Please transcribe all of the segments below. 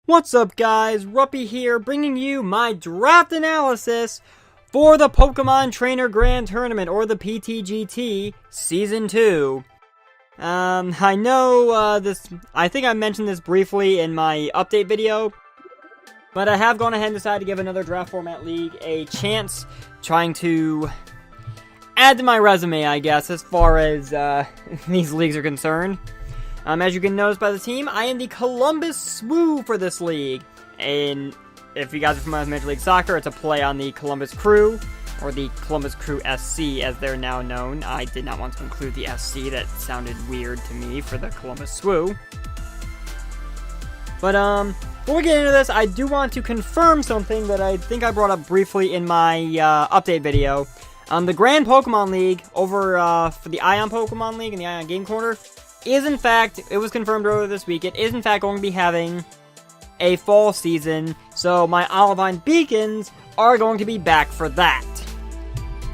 What's up guys, Ruppy here, bringing you my draft analysis for the Pokemon Trainer Grand Tournament, or the PTGT, Season 2. I know, I think I mentioned this briefly in my update video, but I have gone ahead and decided to give another Draft Format League a chance, trying to add to my resume, I guess, as far as, these leagues are concerned. As you can notice by the team, I am the Columbus Swoo for this league. And if you guys are familiar with Major League Soccer, it's a play on the Columbus Crew, or the Columbus Crew SC as they're now known. I did not want to include the SC, that sounded weird to me for the Columbus Swoo. But, before we get into this, I do want to confirm something that I think I brought up briefly in my update video. The Grand Pokemon League over for the Ion Pokemon League and the Ion Game Corner is in fact, it was confirmed earlier this week, it is in fact going to be having a fall season, so my Olivine Beacons are going to be back for that.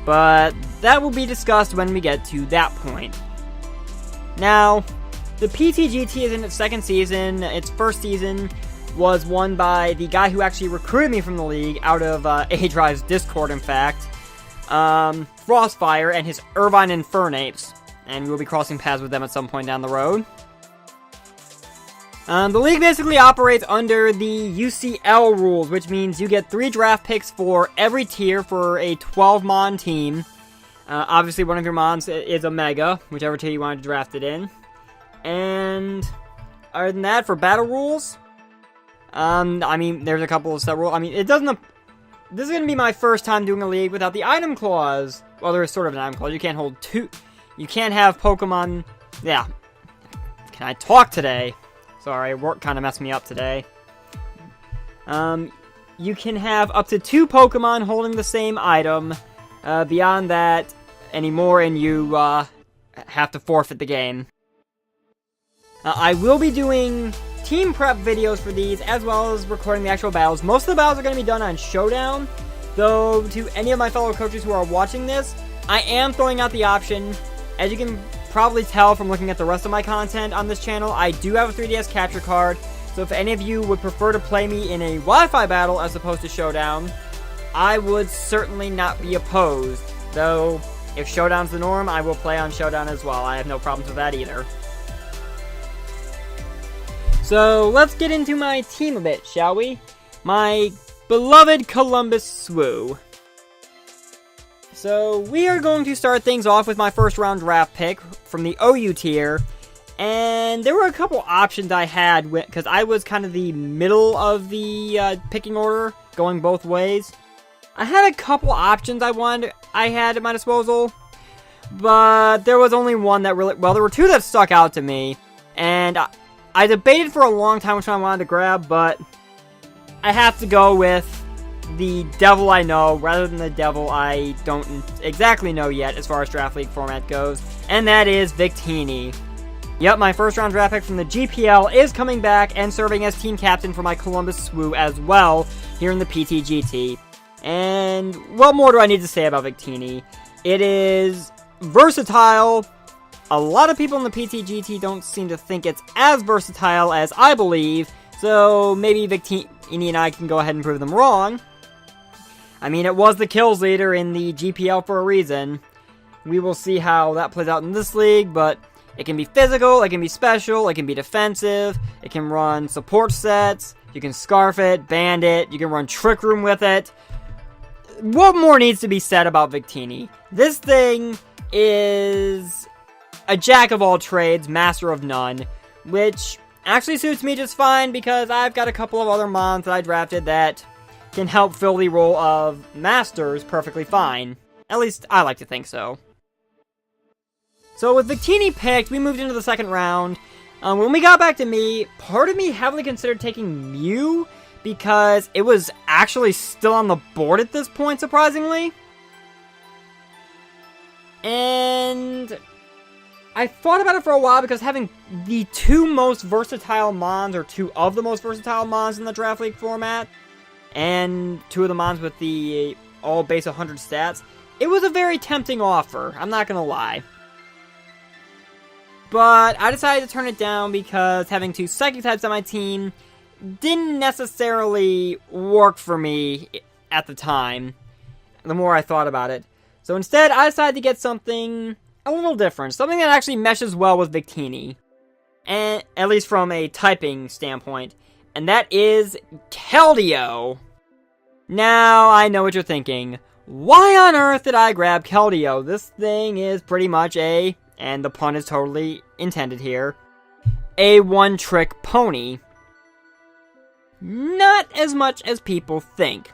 But that will be discussed when we get to that point. Now, the PTGT is in its second season. Its first season was won by the guy who actually recruited me from the league out of A-Drive's Discord, in fact. Frostfire and his Irvine Infernates. And we'll be crossing paths with them at some point down the road. The league basically operates under the UCL rules, which means you get 3 draft picks for every tier for a 12-mon team. Obviously, one of your mons is a Mega, whichever tier you want to draft it in. And other than that, for battle rules, I mean, there's a couple of set rules. I mean, it doesn't... This is going to be my first time doing a league without the item clause. Well, there is sort of an item clause. You can't hold 2... You can't have Pokemon... Yeah. Can I talk today? Sorry, work kind of messed me up today. You can have up to 2 Pokemon holding the same item. Beyond that, anymore, and you have to forfeit the game. I will be doing team prep videos for these, as well as recording the actual battles. Most of the battles are going to be done on Showdown. Though, to any of my fellow coaches who are watching this, I am throwing out the option. As you can probably tell from looking at the rest of my content on this channel, I do have a 3DS capture card, so if any of you would prefer to play me in a Wi-Fi battle as opposed to Showdown, I would certainly not be opposed. Though, if Showdown's the norm, I will play on Showdown as well. I have no problems with that either. So, let's get into my team a bit, shall we? My beloved Columbus Swoo. So, we are going to start things off with my first round draft pick from the OU tier. And there were a couple options I had, because I was kind of the middle of the picking order, going both ways. I had a couple options I had at my disposal, but there was only one that really, well, there were 2 that stuck out to me. And I debated for a long time which one I wanted to grab, but I have to go with the devil I know, rather than the devil I don't exactly know yet as far as Draft League format goes, and that is Victini. Yep, my first round draft pick from the GPL is coming back and serving as team captain for my Columbus Swoo as well here in the PTGT. And what more do I need to say about Victini? It is versatile. A lot of people in the PTGT don't seem to think it's as versatile as I believe, so maybe Victini and I can go ahead and prove them wrong. I mean, it was the kills leader in the GPL for a reason. We will see how that plays out in this league, but it can be physical, it can be special, it can be defensive, it can run support sets, you can scarf it, band it, you can run Trick Room with it. What more needs to be said about Victini? This thing is a jack of all trades, master of none, which actually suits me just fine because I've got a couple of other mons that I drafted that can help fill the role of masters perfectly fine. At least, I like to think so. So with Victini picked, we moved into the second round. When we got back to me, part of me heavily considered taking Mew, because it was actually still on the board at this point, surprisingly. And I thought about it for a while, because having the 2 most versatile mons, or 2 of the most versatile mons in the Draft League format, and 2 of the mons with the all base 100 stats, it was a very tempting offer, I'm not gonna lie. But I decided to turn it down because having 2 Psychic types on my team didn't necessarily work for me at the time, the more I thought about it. So instead, I decided to get something a little different. Something that actually meshes well with Victini. And at least from a typing standpoint. And that is Keldeo. Now, I know what you're thinking. Why on earth did I grab Keldeo? This thing is pretty much and the pun is totally intended here, a one-trick pony. Not as much as people think.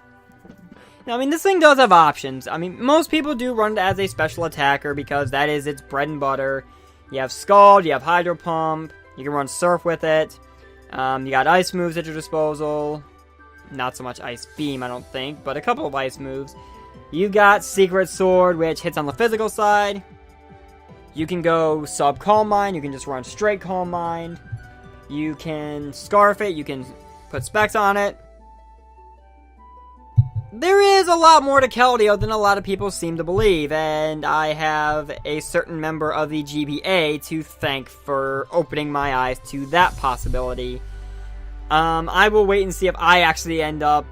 Now, I mean, this thing does have options. I mean, most people do run it as a special attacker because that is its bread and butter. You have Scald, you have Hydro Pump, you can run Surf with it. You got Ice moves at your disposal. Not so much Ice Beam, I don't think, but a couple of Ice moves. You got Secret Sword, which hits on the physical side. You can go sub Calm Mind, you can just run straight Calm Mind. You can Scarf it, you can put specs on it. There is a lot more to Keldeo than a lot of people seem to believe, and I have a certain member of the GBA to thank for opening my eyes to that possibility. I will wait and see if I actually end up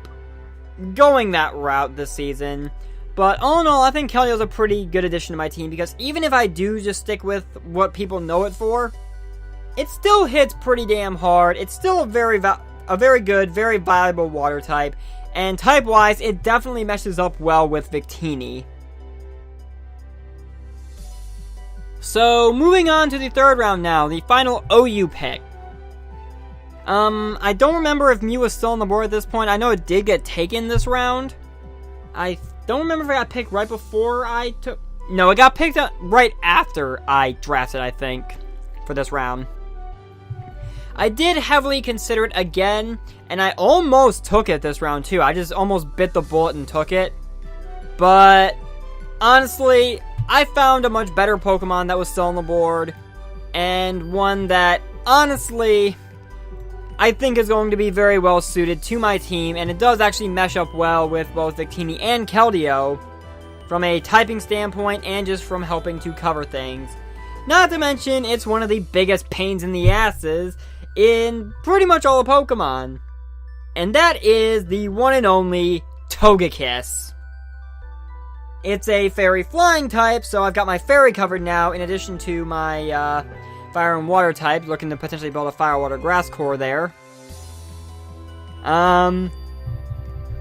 going that route this season. But all in all, I think Keldeo's a pretty good addition to my team, because even if I do just stick with what people know it for, it still hits pretty damn hard. It's still a very good, very valuable water type. And type-wise, it definitely meshes up well with Victini. So, moving on to the third round now, the final OU pick. I don't remember if Mew was still on the board at this point. I know it did get taken this round. I don't remember if it got picked right before I took... No, it got picked up right after I drafted, I think, for this round. I did heavily consider it again, and I almost took it this round too. I just almost bit the bullet and took it. But, honestly, I found a much better Pokemon that was still on the board, and one that, honestly, I think is going to be very well suited to my team, and it does actually mesh up well with both Victini and Keldeo, from a typing standpoint and just from helping to cover things. Not to mention, it's one of the biggest pains in the asses in pretty much all the Pokemon. And that is the one and only Togekiss. It's a Fairy Flying type, so I've got my Fairy covered now, in addition to my Fire and Water type, looking to potentially build a Fire, Water, Grass core there.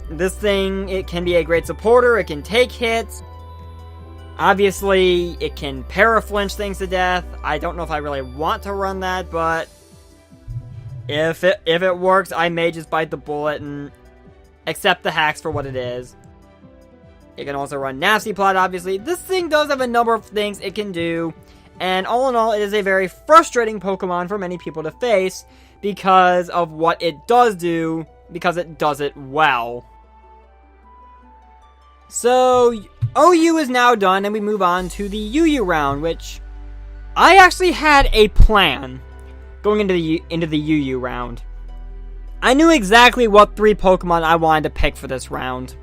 This thing, it can be a great supporter, it can take hits. Obviously, it can Paraflinch things to death. I don't know if I really want to run that, but if it works, I may just bite the bullet and accept the hacks for what it is. It can also run Nasty Plot, obviously. This thing does have a number of things it can do, and all in all, it is a very frustrating Pokemon for many people to face because of what it does do, because it does it well. So, OU is now done, and we move on to the UU round, which I actually had a plan going into the UU round. I knew exactly what 3 Pokemon I wanted to pick for this round.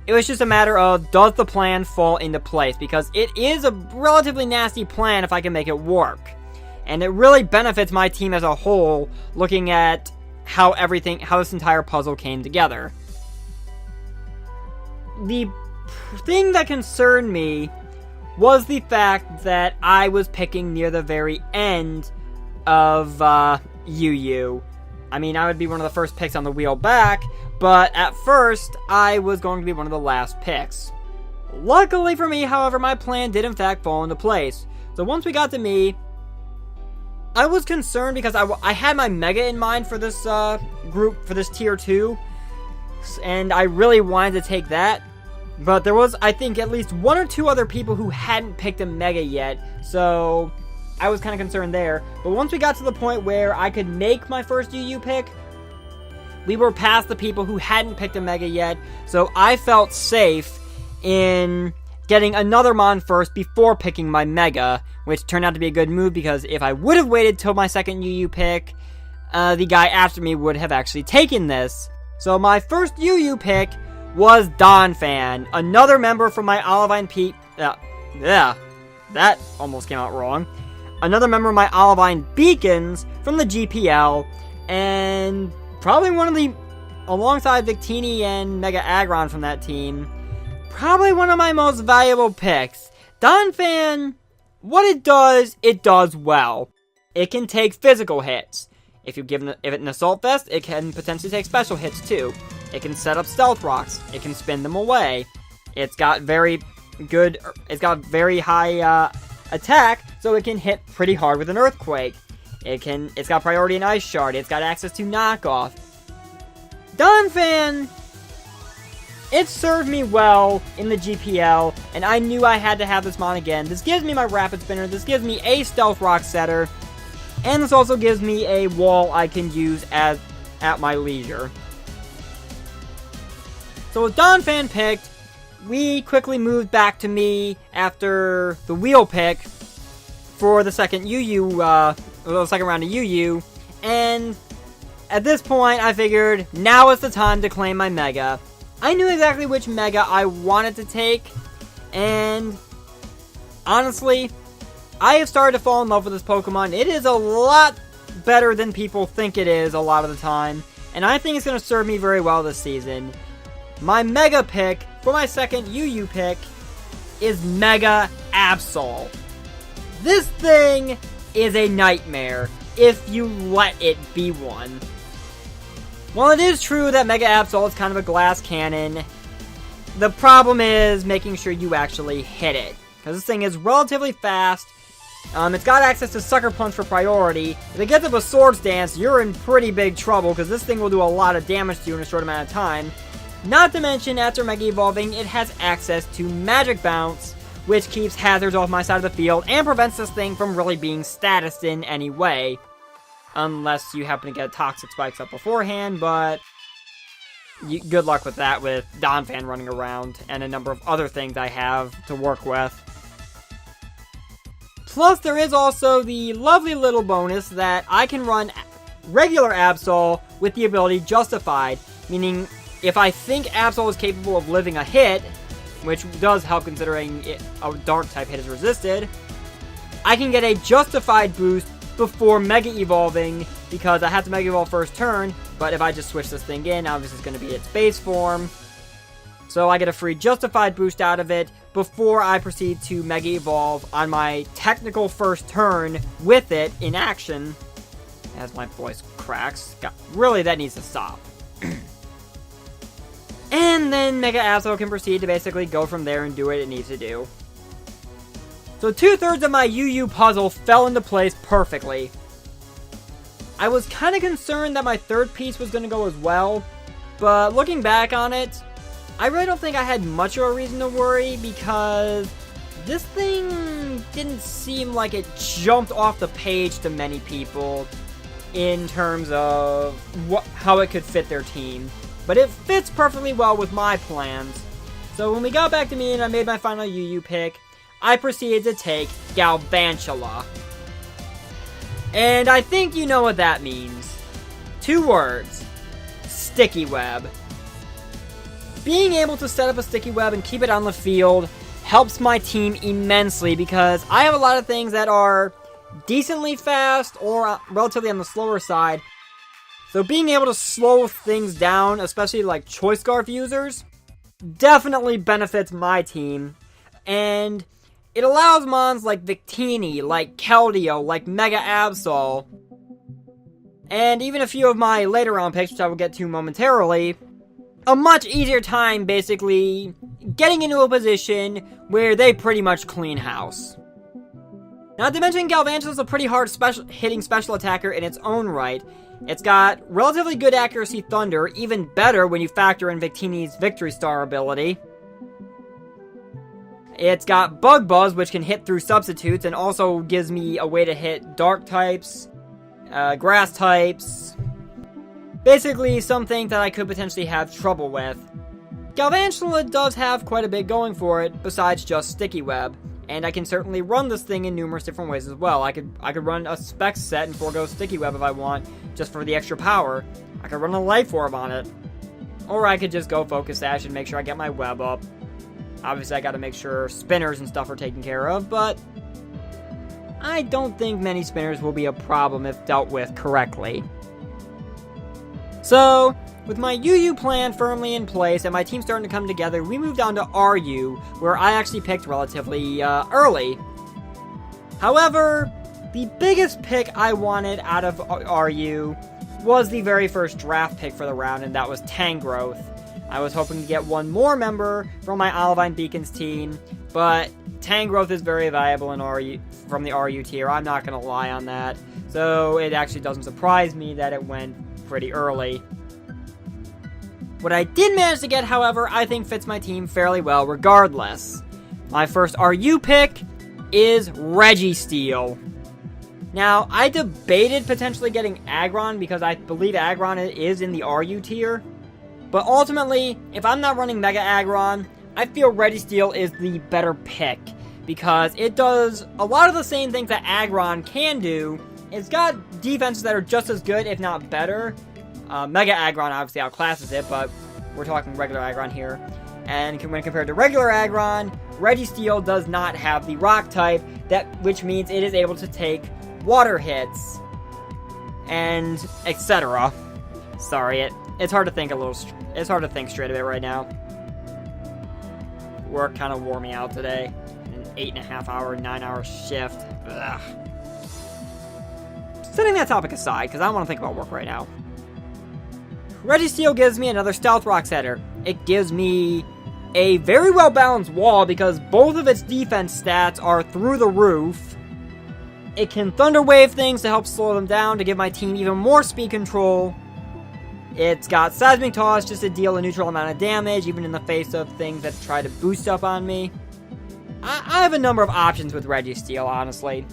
It was just a matter of, does the plan fall into place? Because it is a relatively nasty plan if I can make it work. And it really benefits my team as a whole, looking at how this entire puzzle came together. The thing that concerned me was the fact that I was picking near the very end of UU. I mean, I would be one of the first picks on the wheel back, but at first, I was going to be one of the last picks. Luckily for me, however, my plan did in fact fall into place. So once we got to me, I was concerned because I had my Mega in mind for this group, for this Tier 2, and I really wanted to take that. But there was, I think, at least 1 or 2 other people who hadn't picked a Mega yet, so I was kind of concerned there. But once we got to the point where I could make my first UU pick, we were past the people who hadn't picked a Mega yet, so I felt safe in getting another Mon first before picking my Mega, which turned out to be a good move because if I would have waited till my second UU pick, the guy after me would have actually taken this. So my first UU pick was Donphan, another member from my Olivine that almost came out wrong. Another member of my Olivine Beacons from the GPL, And probably one of the, alongside Victini and Mega Aggron from that team, probably one of my most valuable picks. Donphan, what it does well. It can take physical hits. If you give it an Assault Vest, it can potentially take special hits too. It can set up Stealth Rocks. It can spin them away. It's got very high attack, so it can hit pretty hard with an Earthquake. It's got priority in Ice Shard. It's got access to Knockoff. Donphan, it served me well in the GPL, and I knew I had to have this mon again. This gives me my Rapid Spinner. This gives me a Stealth Rock setter. And this also gives me a wall I can use at my leisure. So with Donphan picked, we quickly moved back to me after the wheel pick for the second second round of UU. And at this point, I figured now is the time to claim my Mega. I knew exactly which Mega I wanted to take, and honestly, I have started to fall in love with this Pokemon. It is a lot better than people think it is a lot of the time, and I think it's going to serve me very well this season. My Mega pick for my second UU pick is Mega Absol. This thing is a nightmare if you let it be one. While it is true that Mega Absol is kind of a glass cannon, the problem is making sure you actually hit it, because this thing is relatively fast. It's got access to Sucker Punch for priority. If it gets up a Swords Dance, you're in pretty big trouble, because this thing will do a lot of damage to you in a short amount of time. Not to mention, after Mega Evolving, it has access to Magic Bounce, which keeps hazards off my side of the field, and prevents this thing from really being statused in any way. Unless you happen to get Toxic Spikes up beforehand, but good luck with that with Donphan running around, and a number of other things I have to work with. Plus, there is also the lovely little bonus that I can run regular Absol with the ability Justified, meaning if I think Absol is capable of living a hit, which does help considering a Dark-type hit is resisted, I can get a Justified boost before Mega Evolving, because I have to Mega Evolve first turn, but if I just switch this thing in, obviously it's going to be its base form. So I get a free Justified boost out of it before I proceed to Mega Evolve on my technical first turn with it in action. As my voice cracks. God, really, that needs to stop. And then Mega Absol can proceed to basically go from there and do what it needs to do. So 2/3 of my UU puzzle fell into place perfectly. I was kind of concerned that my third piece was going to go as well, but looking back on it, I really don't think I had much of a reason to worry, because this thing didn't seem like it jumped off the page to many people in terms of how it could fit their team. But it fits perfectly well with my plans. So when we got back to me and I made my final UU pick, I proceeded to take Galvantula. And I think you know what that means. 2 words. Sticky Web. Being able to set up a Sticky Web and keep it on the field helps my team immensely, because I have a lot of things that are decently fast or relatively on the slower side. So being able to slow things down, especially like Choice Scarf users, definitely benefits my team. And it allows mons like Victini, like Keldeo, like Mega Absol, and even a few of my later round picks, which I will get to momentarily, a much easier time basically getting into a position where they pretty much clean house. Not to mention, Galvantula is a pretty hard hitting special attacker in its own right. It's got relatively good accuracy Thunder, even better when you factor in Victini's Victory Star ability. It's got Bug Buzz, which can hit through substitutes, and also gives me a way to hit Dark types, Grass types. Basically, something that I could potentially have trouble with. Galvantula does have quite a bit going for it, besides just Sticky Web. And I can certainly run this thing in numerous different ways as well. I could run a Spec set and forego Sticky Web if I want, just for the extra power. I could run a Life Orb on it. Or I could just go Focus Sash and make sure I get my web up. Obviously, I gotta make sure spinners and stuff are taken care of, but I don't think many spinners will be a problem if dealt with correctly. So, with my UU plan firmly in place and my team starting to come together, we moved on to RU, where I actually picked relatively early. However, the biggest pick I wanted out of RU was the very first draft pick for the round, and that was Tangrowth. I was hoping to get one more member from my Olivine Beacons team, but Tangrowth is very valuable in RU from the RU tier. I'm not going to lie on that. So it actually doesn't surprise me that it went pretty early. What I did manage to get, however, I think fits my team fairly well regardless. My first RU pick is Registeel. Now, I debated potentially getting Aggron because I believe Aggron is in the RU tier. But ultimately, if I'm not running Mega Aggron, I feel Registeel is the better pick. Because it does a lot of the same things that Aggron can do. It's got defenses that are just as good, if not better. Mega Aggron obviously outclasses it, but we're talking regular Aggron here. And when compared to regular Aggron, Registeel does not have the Rock type, which means it is able to take water hits, and etc. Sorry, it's hard to think it's hard to think straight a bit right now. Work kind of wore me out today. An 8.5 hour, 9 hour shift. Ugh. Setting that topic aside, because I don't want to think about work right now. Registeel gives me another Stealth Rock setter. It gives me a very well balanced wall because both of its defense stats are through the roof. It can Thunder Wave things to help slow them down to give my team even more speed control. It's got Seismic Toss just to deal a neutral amount of damage, even in the face of things that try to boost up on me. I have a number of options with Registeel, honestly.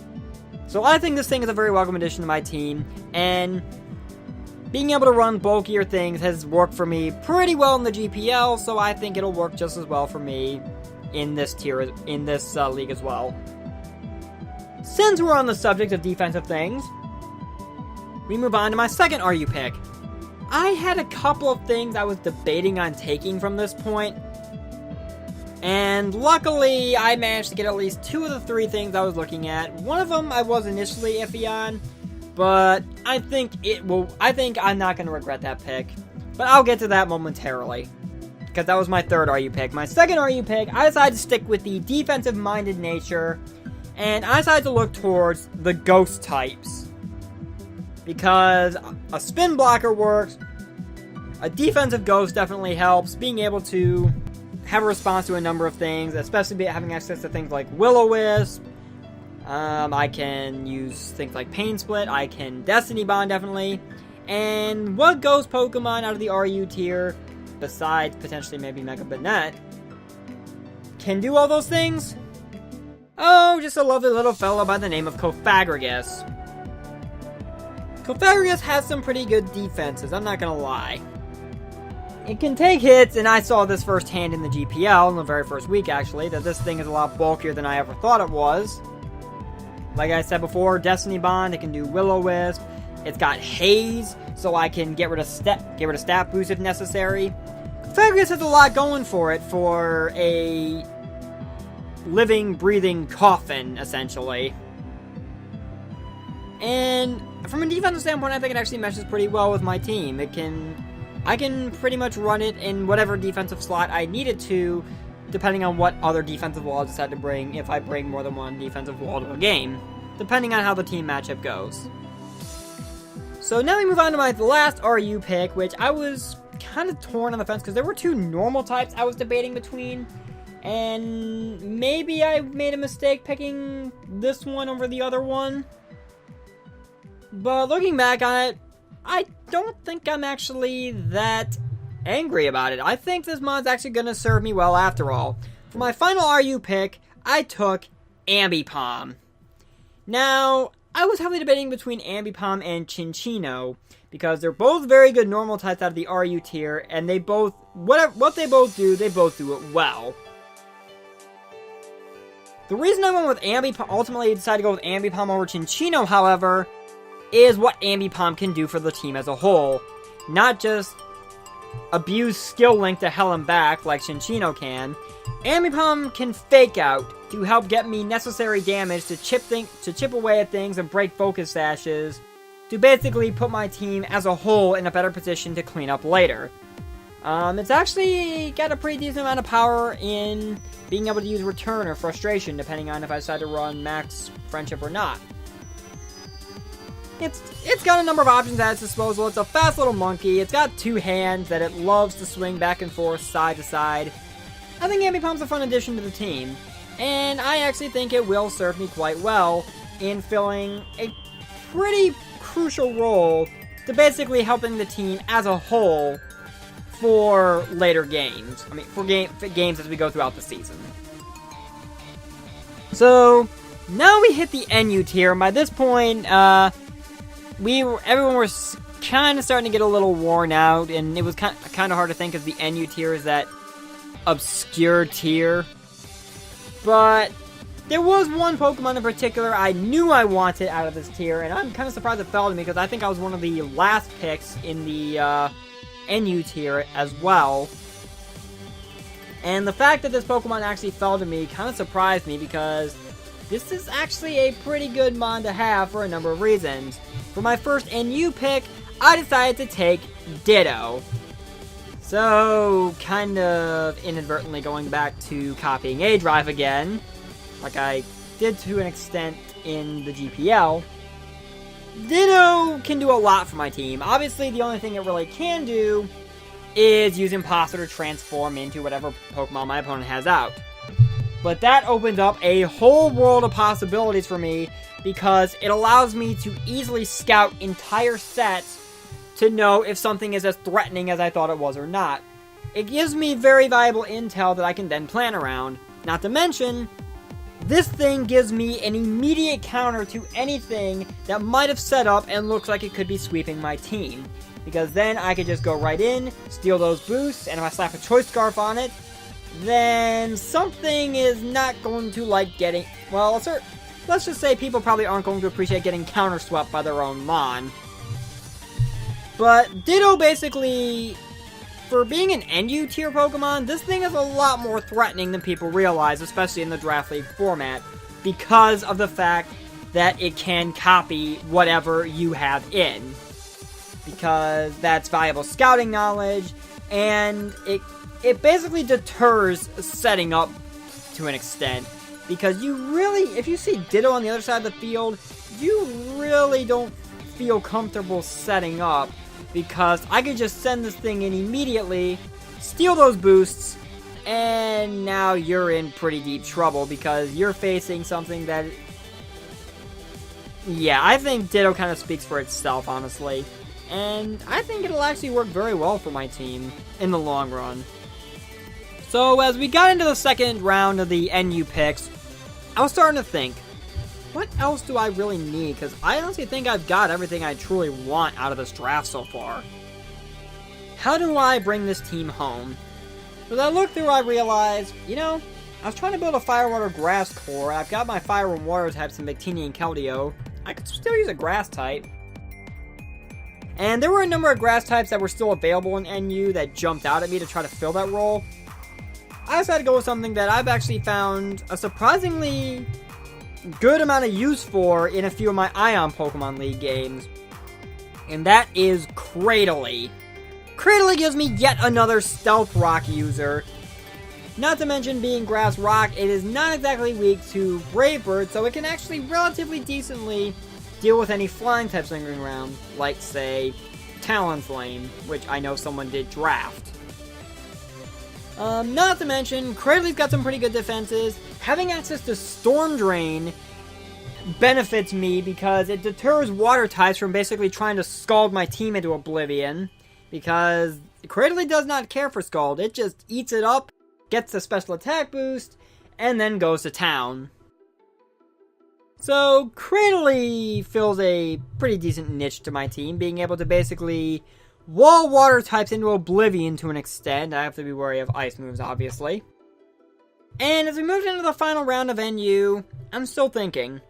So I think this thing is a very welcome addition to my team, and being able to run bulkier things has worked for me pretty well in the GPL, so I think it'll work just as well for me in this tier, in this league as well. Since we're on the subject of defensive things, we move on to my second RU pick. I had a couple of things I was debating on taking from this point, and luckily I managed to get at least 2 of the 3 things I was looking at. One of them I was initially iffy on, but I think I'm not going to regret that pick. But I'll get to that momentarily, because that was my third RU pick. My second RU pick, I decided to stick with the defensive-minded nature, and I decided to look towards the ghost types. Because a spin blocker works, a defensive ghost definitely helps, being able to have a response to a number of things, especially having access to things like Will-O-Wisp. I can use things like Pain Split, I can Destiny Bond definitely, and what ghost Pokemon out of the RU tier, besides potentially maybe Mega Banette, can do all those things? Oh, just a lovely little fellow by the name of Cofagrigus. Cofagrigus has some pretty good defenses, I'm not gonna lie. It can take hits, and I saw this firsthand in the GPL in the very first week actually, that this thing is a lot bulkier than I ever thought it was. Like I said before, Destiny Bond, it can do Will-O-Wisp. It's got Haze, so I can get rid of stat boost if necessary. Cofagrigus has a lot going for it for a living, breathing coffin, essentially. And from a defensive standpoint, I think it actually meshes pretty well with my team. I can pretty much run it in whatever defensive slot I need it to, depending on what other defensive wall I decide to bring, if I bring more than one defensive wall to a game, depending on how the team matchup goes. So now we move on to my last RU pick, which I was kind of torn on the fence, because there were 2 normal types I was debating between, and maybe I made a mistake picking this one over the other one. But looking back on it, I don't think I'm actually that angry about it. I think this mod's actually going to serve me well after all. For my final RU pick, I took Ambipom. Now, I was heavily debating between Ambipom and Chinchino, because they're both very good normal types out of the RU tier, and they both, what they both do it well. The reason I went with Ambipom, ultimately decided to go with Ambipom over Chinchino, however, is what Ambipom can do for the team as a whole. Not just abuse Skill Link to hell and back like Chinchino can. Ambipom can Fake Out to help get me necessary damage to chip away at things and break focus sashes. to basically put my team as a whole in a better position to clean up later. It's actually got a pretty decent amount of power in being able to use Return or Frustration, depending on if I decide to run Max Friendship or not. It's got a number of options at its disposal. It's a fast little monkey. It's got 2 hands that it loves to swing back and forth, side to side. I think it becomes a fun addition to the team, and I actually think it will serve me quite well in filling a pretty crucial role to basically helping the team as a whole for later games. I mean, for games as we go throughout the season. So, now we hit the NU tier, and by this point, everyone was kind of starting to get a little worn out, and it was kind of hard to think of the NU tier as that obscure tier. But there was one Pokemon in particular I knew I wanted out of this tier, and I'm kind of surprised it fell to me because I think I was one of the last picks in the NU tier as well. And the fact that this Pokemon actually fell to me kind of surprised me because this is actually a pretty good mon to have for a number of reasons. For my first NU pick, I decided to take Ditto. So, kind of inadvertently going back to copying A-Drive again, like I did to an extent in the GPL. Ditto can do a lot for my team. Obviously, the only thing it really can do is use Imposter to transform into whatever Pokemon my opponent has out. But that opens up a whole world of possibilities for me because it allows me to easily scout entire sets to know if something is as threatening as I thought it was or not. It gives me very valuable intel that I can then plan around. Not to mention, this thing gives me an immediate counter to anything that might have set up and looks like it could be sweeping my team. Because then I could just go right in, steal those boosts, and if I slap a Choice Scarf on it, then something is not going to like getting... Well, let's just say people probably aren't going to appreciate getting counter-swept by their own mon. But Ditto basically, for being an NU tier Pokemon, this thing is a lot more threatening than people realize, especially in the Draft League format, because of the fact that it can copy whatever you have in. Because that's valuable scouting knowledge, and it basically deters setting up to an extent. Because you really, if you see Ditto on the other side of the field, you really don't feel comfortable setting up. Because I could just send this thing in immediately, steal those boosts, and now you're in pretty deep trouble because you're facing something that... Yeah, I think Ditto kind of speaks for itself, honestly. And I think it'll actually work very well for my team in the long run. So as we got into the second round of the NU picks, I was starting to think, what else do I really need? Because I honestly think I've got everything I truly want out of this draft so far. How do I bring this team home? So as I looked through, I realized, I was trying to build a Fire, Water, Grass core. I've got my Fire and Water types in Victini and Keldeo. I could still use a Grass type. And there were a number of Grass types that were still available in NU that jumped out at me to try to fill that role. I decided to go with something that I've actually found a surprisingly good amount of use for in a few of my Ion Pokemon League games. And that is Cradily. Cradily gives me yet another Stealth Rock user. Not to mention being Grass Rock, it is not exactly weak to Brave Bird, so it can actually relatively decently deal with any flying types lingering around, like, say, Talonflame, which I know someone did draft. Not to mention, Cradily's got some pretty good defenses. Having access to Storm Drain benefits me because it deters water types from basically trying to scald my team into oblivion. Because Cradily does not care for Scald. It just eats it up, gets the special attack boost, and then goes to town. So, Cradily fills a pretty decent niche to my team, being able to basically wall water types into oblivion to an extent. I have to be wary of ice moves, obviously. And as we moved into the final round of NU, I'm still thinking,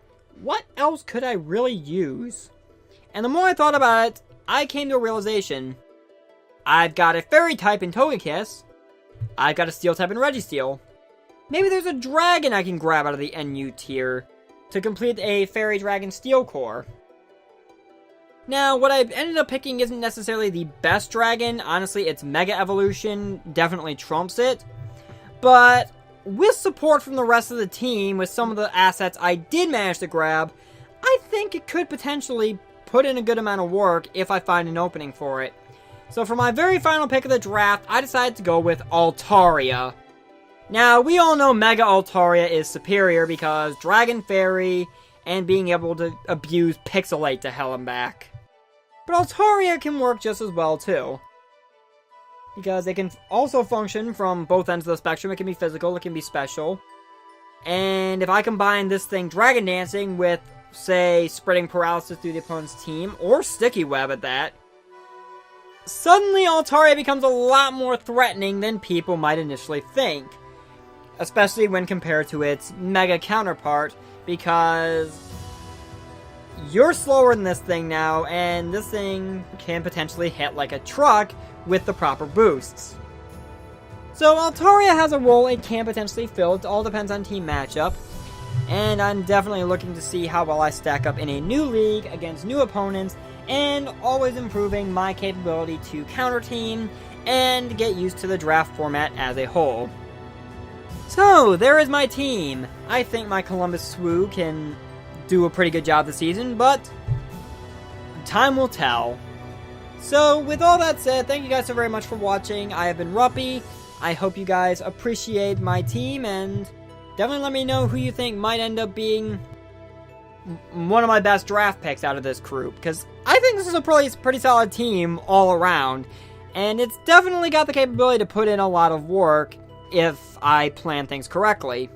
what else could I really use? And the more I thought about it, I came to a realization. I've got a Fairy type in Togekiss. I've got a Steel type in Registeel. Maybe there's a Dragon I can grab out of the NU tier to complete a Fairy Dragon Steel core. Now, what I ended up picking isn't necessarily the best dragon. Honestly, its Mega Evolution definitely trumps it. But with support from the rest of the team, with some of the assets I did manage to grab, I think it could potentially put in a good amount of work if I find an opening for it. So for my very final pick of the draft, I decided to go with Altaria. Now, we all know Mega Altaria is superior because Dragon Fairy and being able to abuse Pixelate to hell and back. But Altaria can work just as well too, because it can also function from both ends of the spectrum. It can be physical, it can be special. And if I combine this thing Dragon Dancing with, say, spreading paralysis through the opponent's team, or Sticky Web at that, suddenly Altaria becomes a lot more threatening than people might initially think. Especially when compared to its Mega counterpart, because you're slower than this thing now, and this thing can potentially hit like a truck with the proper boosts. So Altaria has a role it can potentially fill. It all depends on team matchup. And I'm definitely looking to see how well I stack up in a new league against new opponents, and always improving my capability to counter team and get used to the draft format as a whole. So, there is my team. I think my Columbus Swoo can do a pretty good job this season, but time will tell. So, with all that said, thank you guys so very much for watching. I have been Ruppy. I hope you guys appreciate my team, and definitely let me know who you think might end up being one of my best draft picks out of this group, because I think this is a pretty solid team all around, and it's definitely got the capability to put in a lot of work if I plan things correctly.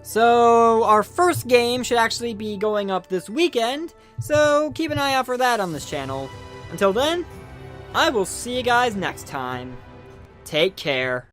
So, our first game should actually be going up this weekend, so keep an eye out for that on this channel. Until then, I will see you guys next time. Take care.